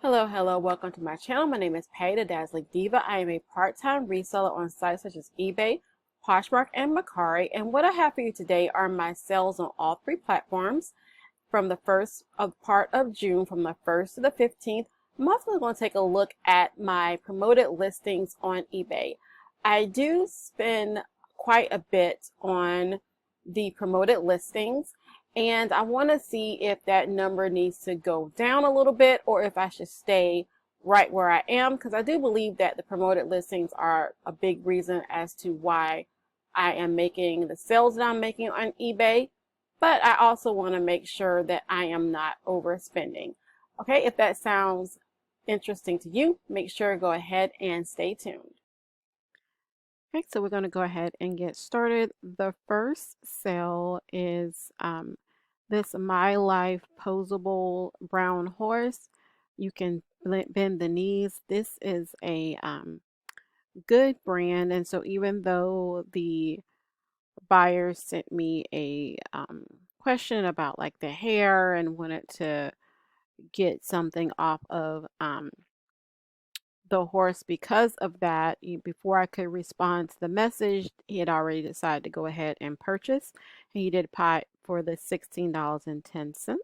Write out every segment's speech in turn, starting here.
Hello, welcome to my channel. My name is Patty, the Dazzling Diva. I am a part-time reseller on sites such as eBay, Poshmark, and Mercari. And what I have for you today are my sales on all three platforms from the first part of June, from the 1st to the 15th. I'm also going to take a look at my promoted listings on eBay. I do spend quite a bit on the promoted listings, and I want to see if that number needs to go down a little bit or if I should stay right where I am, because I do believe that the promoted listings are a big reason as to why I am making the sales that I'm making on eBay. But I also want to make sure that I am not overspending. Okay, if that sounds interesting to you, make sure to go ahead and stay tuned. Okay, so we're going to go ahead and get started. The first sale is this My Life posable brown horse. You can bend the knees. This is a good brand, and so even though the buyer sent me a question about like the hair and wanted to get something off of the horse because of that, before I could respond to the message, he had already decided to go ahead and purchase. He did buy for the $16.10.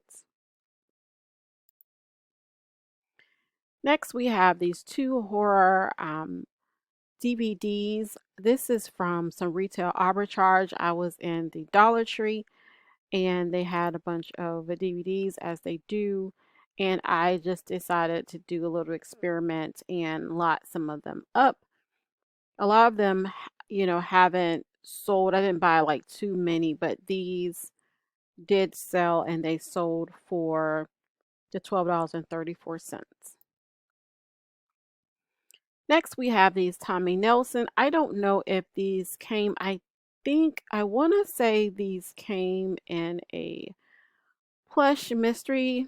Next, we have these two horror DVDs. This is from some retail arbitrage. I was in the Dollar Tree and they had a bunch of DVDs as they do. And I just decided to do a little experiment and lot some of them up. A lot of them, haven't sold. I didn't buy like too many, but these did sell and they sold for the $12.34. Next, we have these Tommy Nelson. I don't know if these came, I want to say these came in a plush mystery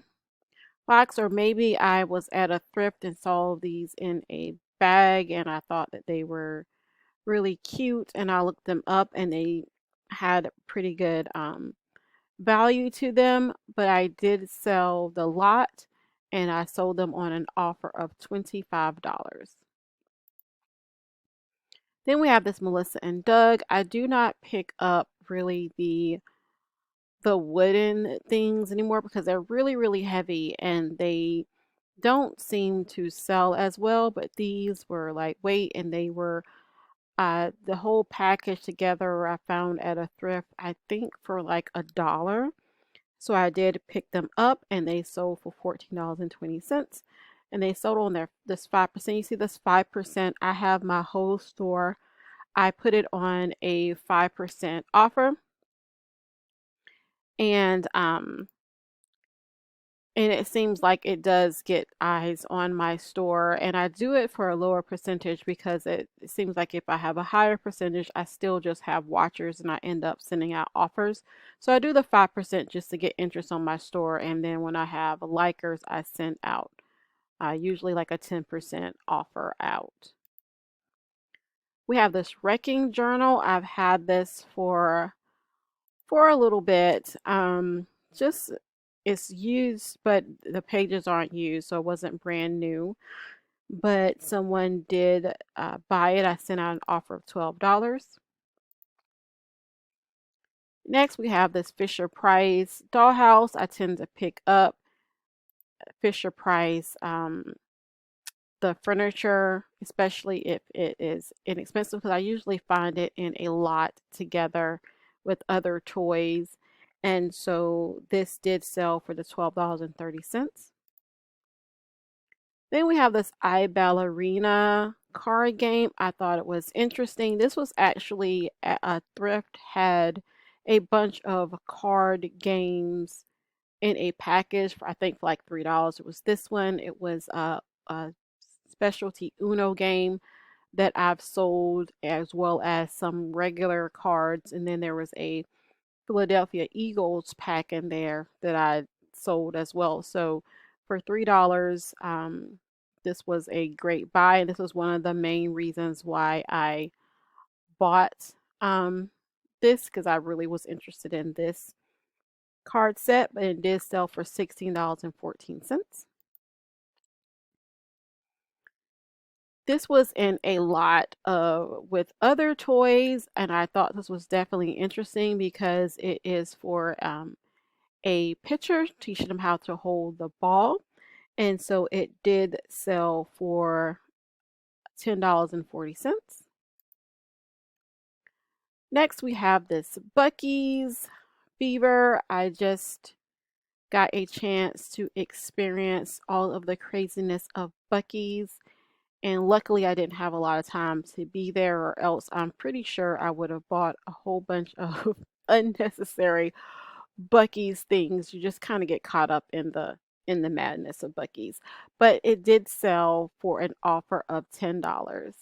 box, or maybe I was at a thrift and saw these in a bag and I thought that they were really cute, and I looked them up and they had pretty good value to them, but I did sell the lot and I sold them on an offer of $25. Then we have this Melissa and Doug. I do not pick up really the wooden things anymore because they're really heavy and they don't seem to sell as well, but these were lightweight and they were the whole package together I found at a thrift, I think for like $1. So I did pick them up and they sold for $14.20. And they sold on this 5%. You see this 5%? I have my whole store. I put it on a 5% offer. And it seems like it does get eyes on my store, and I do it for a lower percentage because it seems like if I have a higher percentage, I still just have watchers and I end up sending out offers. So I do the 5% just to get interest on my store, and then when I have likers, I send out usually like a 10% offer out. We have this wrecking journal. I've had this for a little bit. Just it's used, but the pages aren't used, so it wasn't brand new. But someone did buy it. I sent out an offer of $12. Next, we have this Fisher Price dollhouse. I tend to pick up Fisher Price the furniture, especially if it is inexpensive, because I usually find it in a lot together with other toys. And so this did sell for the $12.30. Then we have this iBallerina card game. I thought it was interesting. This was actually at a thrift, had a bunch of card games in a package for I think for like $3. It was this one. It was a specialty Uno game that I've sold, as well as some regular cards. And then there was a Philadelphia Eagles pack in there that I sold as well. So for $3, this was a great buy. And this was one of the main reasons why I bought this, because I really was interested in this card set, but it did sell for $16.14. This was in a lot with other toys, and I thought this was definitely interesting because it is for a pitcher, teaching them how to hold the ball. And so it did sell for $10.40. Next, we have this Buc-ee's Fever. I just got a chance to experience all of the craziness of Buc-ee's. And luckily, I didn't have a lot of time to be there, or else I'm pretty sure I would have bought a whole bunch of unnecessary Buc-ee's things. You just kind of get caught up in the madness of Buc-ee's. But it did sell for an offer of $10.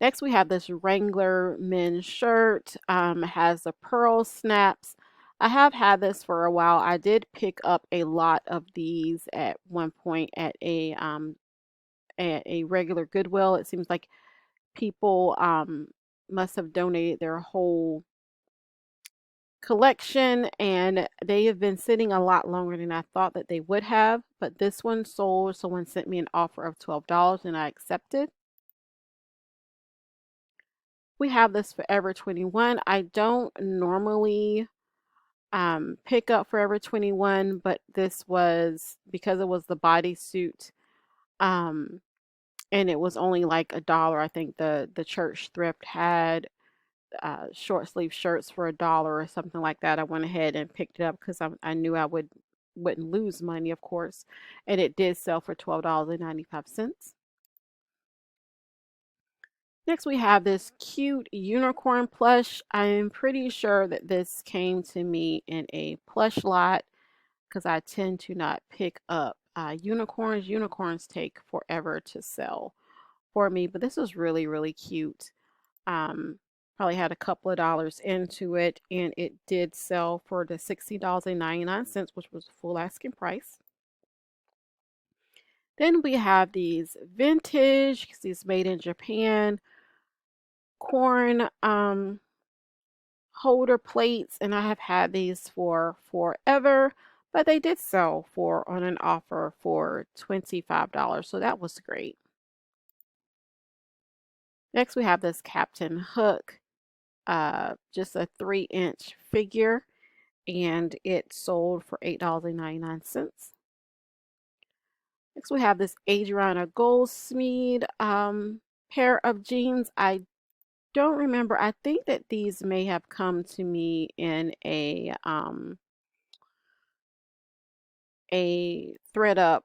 Next, we have this Wrangler men's shirt. It has the pearl snaps. I have had this for a while. I did pick up a lot of these at one point at a regular Goodwill. It seems like people must have donated their whole collection, and they have been sitting a lot longer than I thought that they would have. But this one sold. Someone sent me an offer of $12 and I accepted. We have this Forever 21. I don't normally pick up Forever 21, but this was because it was the bodysuit, um, and it was only like $1. I think the church thrift had short sleeve shirts for $1 or something like that. I went ahead and picked it up because I knew I wouldn't lose money, of course, and it did sell for $12.95. Next, we have this cute unicorn plush. I am pretty sure that this came to me in a plush lot because I tend to not pick up unicorns. Unicorns take forever to sell for me, but this was really, really cute. Um, Probably had a couple of dollars into it, and it did sell for the $60.99, which was full asking price. Then we have these vintage, these made in Japan corn holder plates, and I have had these for forever, but they did sell for on an offer for $25, so that was great. Next, we have this Captain Hook, just a 3-inch figure, and it sold for $8.99. Next, we have this Adriana Goldsmith pair of jeans. I don't remember. I think that these may have come to me in a thread up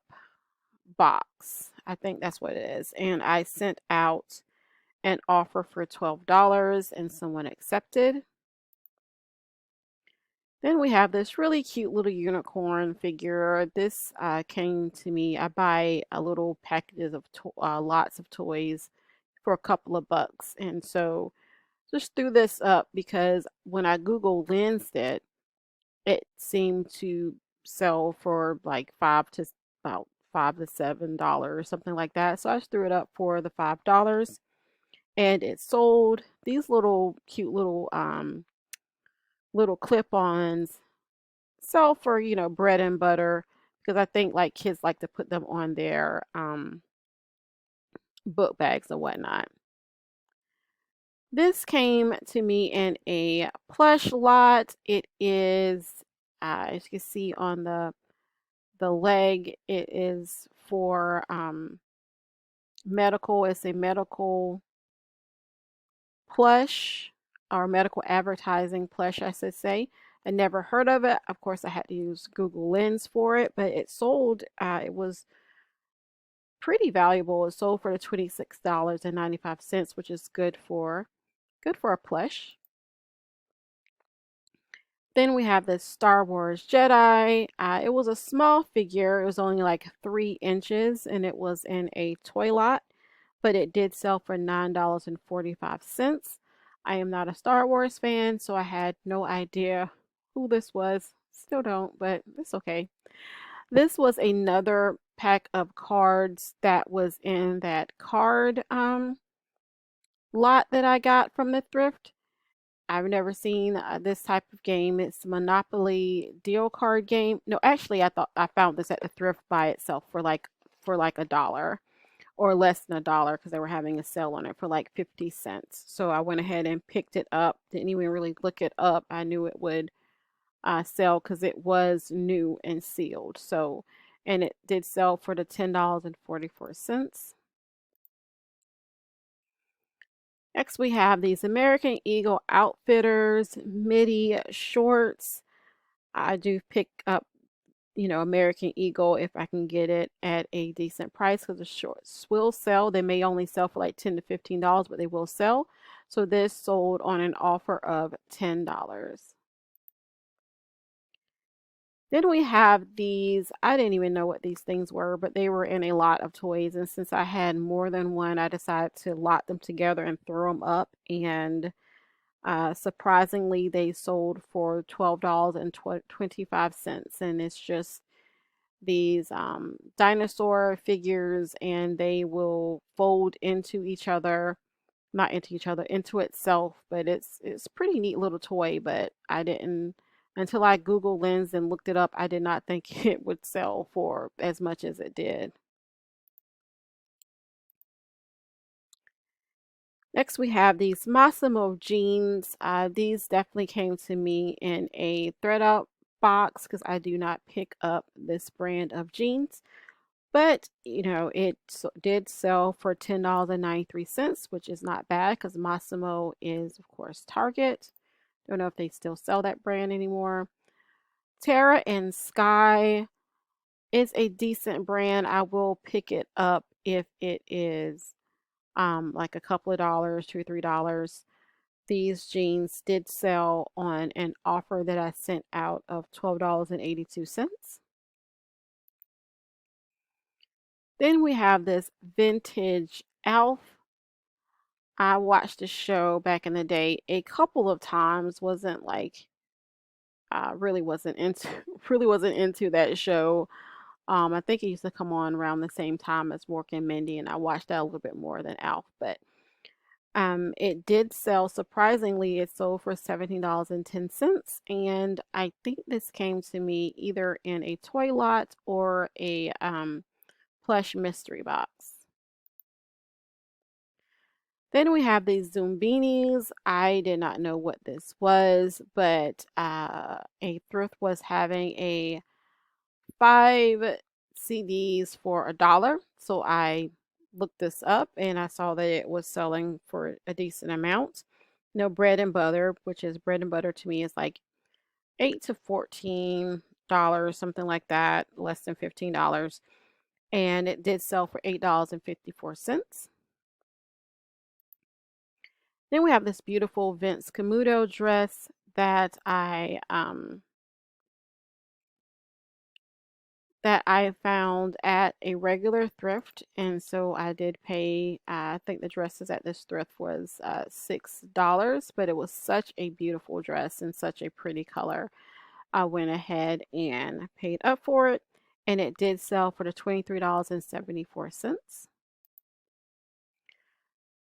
box. I think that's what it is. And I sent out an offer for $12 and someone accepted. Then we have this really cute little unicorn figure. This came to me. I buy a little packages of lots of toys for a couple of bucks. And so just threw this up because when I Google lensed it, it seemed to sell for like about $5 to $7, something like that. So I just threw it up for the $5, and it sold. These little cute little clip-ons sell for, bread and butter, because I think like kids like to put them on their book bags and whatnot. This came to me in a plush lot. It is, as you can see on the leg, it is for medical. It's a medical plush, or medical advertising plush, I should say. I never heard of it. Of course, I had to use Google Lens for it, but it sold. It was pretty valuable. It sold for the $26.95, which is good for a plush. Then we have this Star Wars Jedi. It was a small figure. It was only like 3 inches, and it was in a toy lot, but it did sell for $9.45. I am not a Star Wars fan, so I had no idea who this was. Still don't, but it's okay. This was another pack of cards that was in that card lot that I got from the thrift. I've never seen this type of game. It's Monopoly deal card game. No, actually, I thought I found this at the thrift by itself for like $1. or less than $1 because they were having a sale on it for like 50 cents. So I went ahead and picked it up. Didn't even really look it up. I knew it would sell because it was new and sealed. So, and it did sell for the $10.44. Next, we have these American Eagle Outfitters midi shorts. I do pick up, American Eagle if I can get it at a decent price because the shorts will sell. They may only sell for like $10 to $15, but they will sell. So this sold on an offer of $10. Then we have these, I didn't even know what these things were, but they were in a lot of toys. And since I had more than one, I decided to lot them together and throw them up. And surprisingly, they sold for $12.25. And it's just these dinosaur figures, and they will fold into each other, not into each other, into itself. But it's pretty neat little toy, but I didn't, until I Google Lens and looked it up, I did not think it would sell for as much as it did. Next, we have these Massimo jeans. These definitely came to me in a thread-up box because I do not pick up this brand of jeans. But, it did sell for $10.93, which is not bad because Massimo is, of course, Target. Don't know if they still sell that brand anymore. Terra and Sky is a decent brand. I will pick it up if it is like a couple of dollars, $2 or $3. These jeans did sell on an offer that I sent out of $12.82. Then we have this vintage Elf. I watched the show back in the day a couple of times. Wasn't like really wasn't into really wasn't into that show. I think it used to come on around the same time as Mork and Mindy, and I watched that a little bit more than Alf. But it did sell. Surprisingly, it sold for $17.10, and I think this came to me either in a toy lot or a plush mystery box. Then we have these Zumbinis. I did not know what this was, but a thrift was having a 5 CDs for $1. So I looked this up and I saw that it was selling for a decent amount. No bread and butter, which is bread and butter to me is like $8 to $14, something like that, less than $15. And it did sell for $8.54. Then we have this beautiful Vince Camuto dress that I found at a regular thrift, and so I did pay. I think the dresses at this thrift was $6, but it was such a beautiful dress and such a pretty color. I went ahead and paid up for it, and it did sell for the $23.74.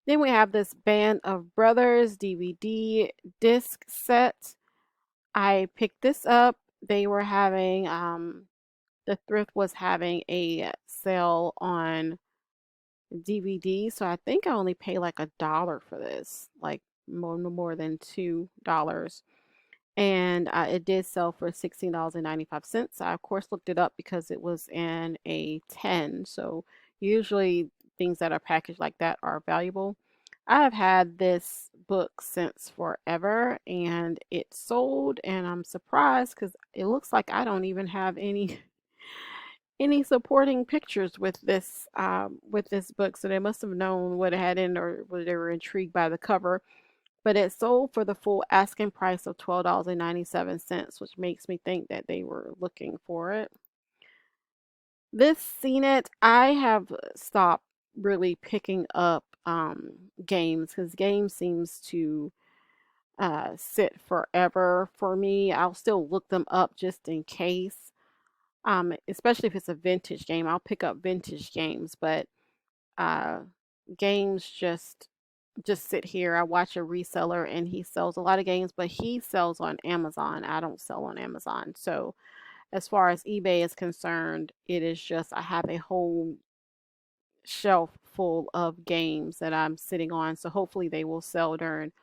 Then we have this Band of Brothers DVD disc set. I picked this up. They were having the thrift was having a sale on DVD, so I think I only paid like $1 for this, like more than $2. And it did sell for $16.95. I of course looked it up because it was in a 10. So usually things that are packaged like that are valuable. I have had this book since forever and it sold, and I'm surprised because it looks like I don't even have any supporting pictures with this book, so they must have known what it had in, or they were intrigued by the cover. But it sold for the full asking price of $12.97, which makes me think that they were looking for it. This CNET, I have stopped really picking up games because games seems to sit forever for me. I'll still look them up just in case. Especially if it's a vintage game, I'll pick up vintage games, but uh, games just sit here. I watch a reseller and he sells a lot of games, but he sells on Amazon. I don't sell on Amazon. So as far as eBay is concerned, it is just I have a whole shelf full of games that I'm sitting on. So hopefully they will sell during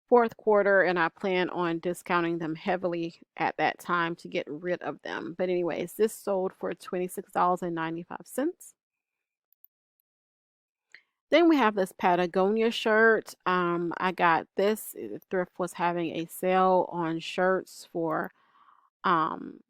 fourth quarter, and I plan on discounting them heavily at that time to get rid of them. But anyways, this sold for $26.95. Then we have this Patagonia shirt. I got this. Thrift was having a sale on shirts for um,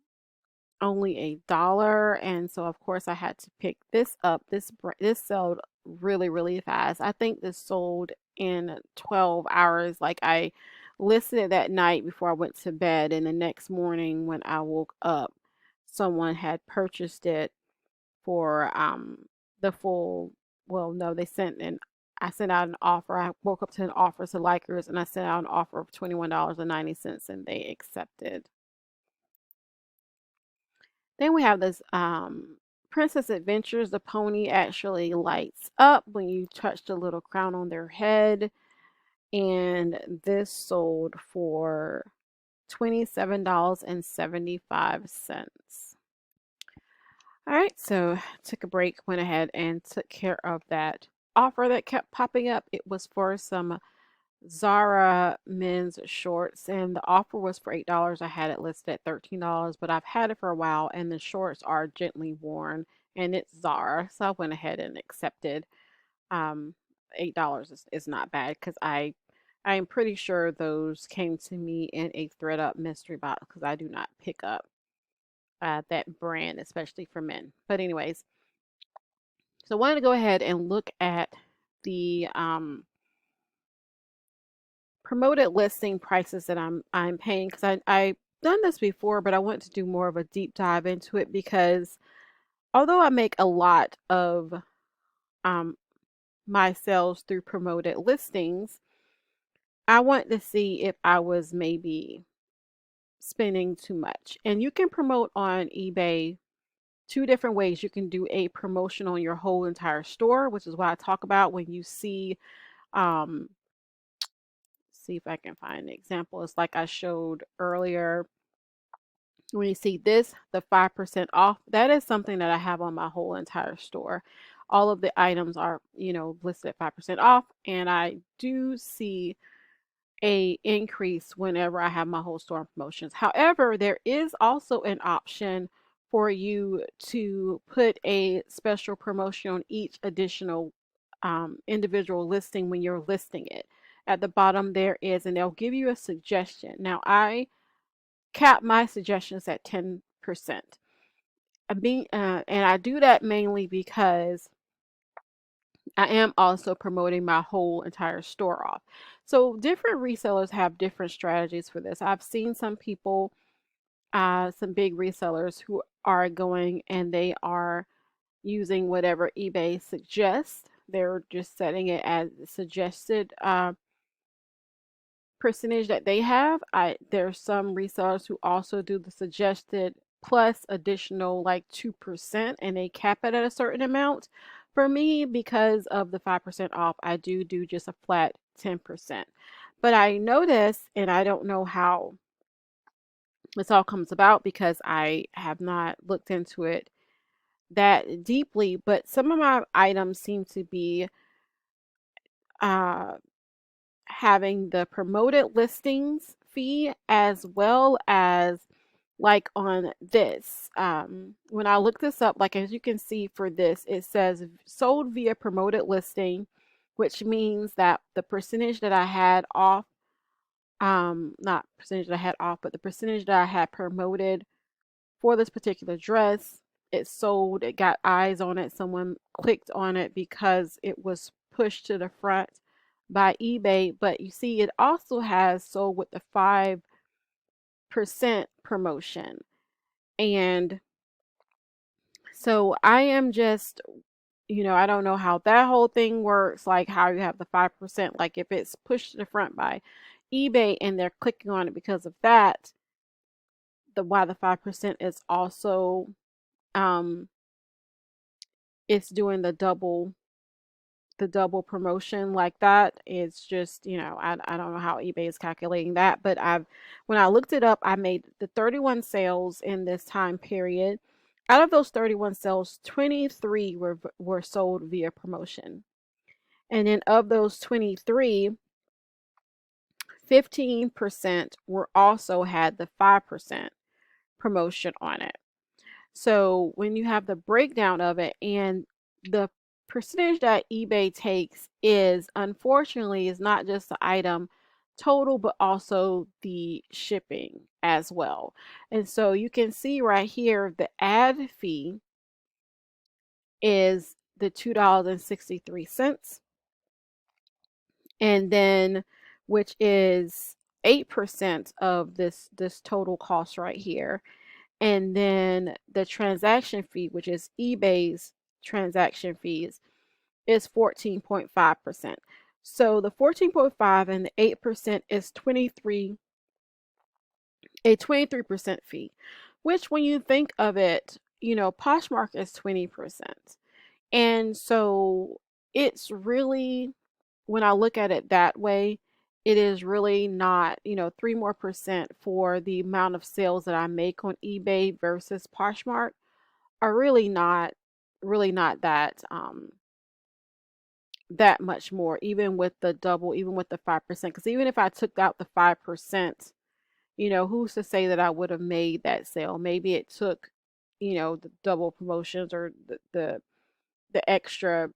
only $1, and so of course I had to pick this up. This sold really fast. I think this sold in 12 hours. Like, I listed it that night before I went to bed, and the next morning when I woke up, someone had purchased it for the full, well, no, they sent an I sent out an offer. I woke up to an offer to Likers, and I sent out an offer of $21.90, and they accepted. Then we have this Princess Adventures. The pony actually lights up when you touch the little crown on their head. And this sold for $27.75. All right, so took a break, went ahead and took care of that offer that kept popping up. It was for some Zara men's shorts, and the offer was for $8. I had it listed at $13, but I've had it for a while, and the shorts are gently worn, and it's Zara, so I went ahead and accepted. Um, $8 is not bad, because I am pretty sure those came to me in a thread up mystery box, because I do not pick up that brand, especially for men. But anyways, so I wanted to go ahead and look at the promoted listing prices that I'm paying, because I've done this before, but I want to do more of a deep dive into it, because although I make a lot of um, my sales through promoted listings, I want to see if I was maybe spending too much. And you can promote on eBay two different ways. You can do a promotion on your whole entire store, which is what I talk about when you see um, see if I can find an example. It's like I showed earlier. When you see this, the 5% off, that is something that I have on my whole entire store. All of the items are, listed at 5% off, and I do see a increase whenever I have my whole store on promotions. However, there is also an option for you to put a special promotion on each additional individual listing when you're listing it. At the bottom there is, and they'll give you a suggestion. Now, I cap my suggestions at 10%. And I do that mainly because I am also promoting my whole entire store off. So different resellers have different strategies for this. I've seen some people, some big resellers who are going and they are using whatever eBay suggests. They're just setting it as suggested percentage that they have. There's some resellers who also do the suggested plus additional like 2%, and they cap it at a certain amount. For me, because of the 5% off, I do just a flat 10%. But I notice, and I don't know how this all comes about because I have not looked into it that deeply, but some of my items seem to be uh, having the promoted listings fee, as well as like on this. When I look this up, like as you can see for this, it says sold via promoted listing, which means that the percentage that I had off, not percentage that I had off, but the percentage that I had promoted for this particular dress, it sold, it got eyes on it, someone clicked on it because it was pushed to the front by eBay. But you see, it also has sold with the 5% promotion. And so I am just, I don't know how that whole thing works, like how you have the 5%, like if it's pushed to the front by eBay and they're clicking on it because of that, why the 5% is also it's doing the double promotion like that. It's just, I don't know how eBay is calculating that, but when I looked it up, I made the 31 sales in this time period. Out of those 31 sales, 23 were sold via promotion. And then of those 23, 15% were also had the 5% promotion on it. So when you have the breakdown of it, and the percentage that eBay takes is unfortunately is not just the item total, but also the shipping as well. And so you can see right here the ad fee is the $2.63, and then which is 8% of this total cost right here. And then the transaction fee, which is eBay's transaction fees, is 14.5%. So the 14.5 and the 8% is a 23% fee, which when you think of it, Poshmark is 20%. And so it's really, when I look at it that way, it is really not, 3 more percent for the amount of sales that I make on eBay versus Poshmark are really not that much more, even with the double, even with the 5%. Because even if I took out the 5%, who's to say that I would have made that sale? Maybe it took, the double promotions or the extra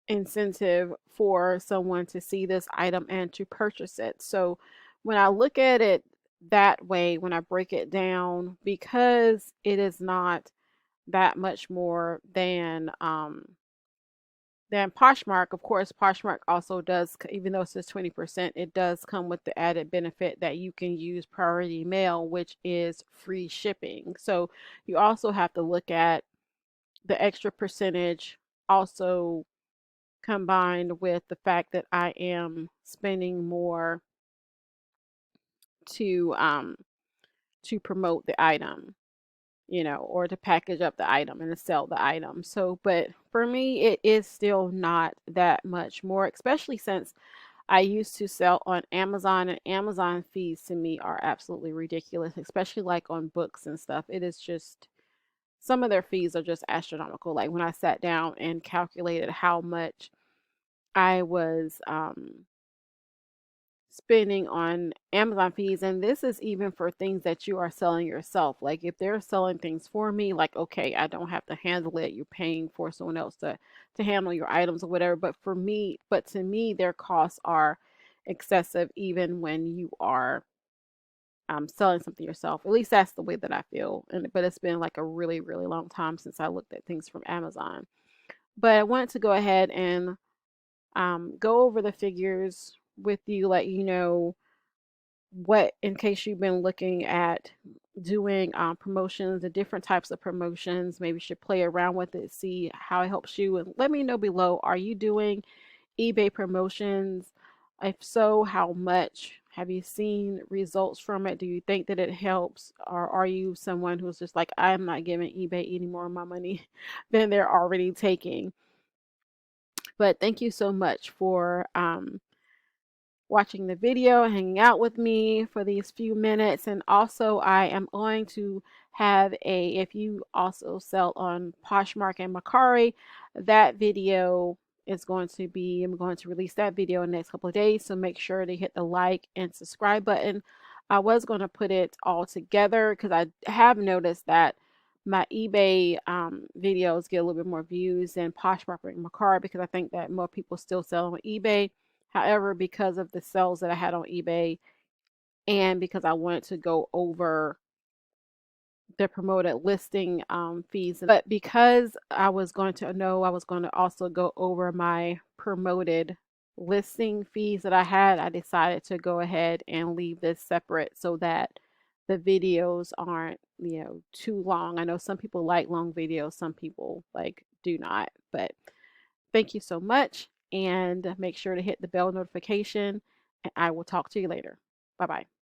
incentive for someone to see this item and to purchase it. So when I look at it that way, when I break it down, because it is not that much more than Poshmark. Of course, Poshmark also does, even though it says 20%, it does come with the added benefit that you can use priority mail, which is free shipping. So you also have to look at the extra percentage also combined with the fact that I am spending more to promote the item, or to package up the item and to sell the item. So, but for me, it is still not that much more, especially since I used to sell on Amazon, and Amazon fees to me are absolutely ridiculous, especially like on books and stuff. It is just, some of their fees are just astronomical. Like when I sat down and calculated how much I was spending on Amazon fees, and this is even for things that you are selling yourself. Like if they're selling things for me, like okay, I don't have to handle it. You're paying for someone else to handle your items or whatever. But to me, their costs are excessive even when you are selling something yourself. At least that's the way that I feel. And but it's been like a really, really long time since I looked at things from Amazon. But I wanted to go ahead and go over the figures with you, let you know what, in case you've been looking at doing promotions, the different types of promotions. Maybe you should play around with it, see how it helps you, and let me know below, are you doing eBay promotions? If so, how much? Have you seen results from it? Do you think that it helps? Or are you someone who's just like, I'm not giving eBay any more of my money than they're already taking? But thank you so much for watching the video, hanging out with me for these few minutes. And also I am going to have if you also sell on Poshmark and Mercari, that video is going to be, I'm going to release that video in the next couple of days. So make sure to hit the like and subscribe button. I was going to put it all together because I have noticed that my eBay videos get a little bit more views than Poshmark and Mercari, because I think that more people still sell on eBay. However, because of the sales that I had on eBay, and because I wanted to go over the promoted listing fees, but because I was going to also go over my promoted listing fees that I had, I decided to go ahead and leave this separate so that the videos aren't, too long. I know some people like long videos, some people like do not, but thank you so much, and make sure to hit the bell notification, and I will talk to you later. Bye bye.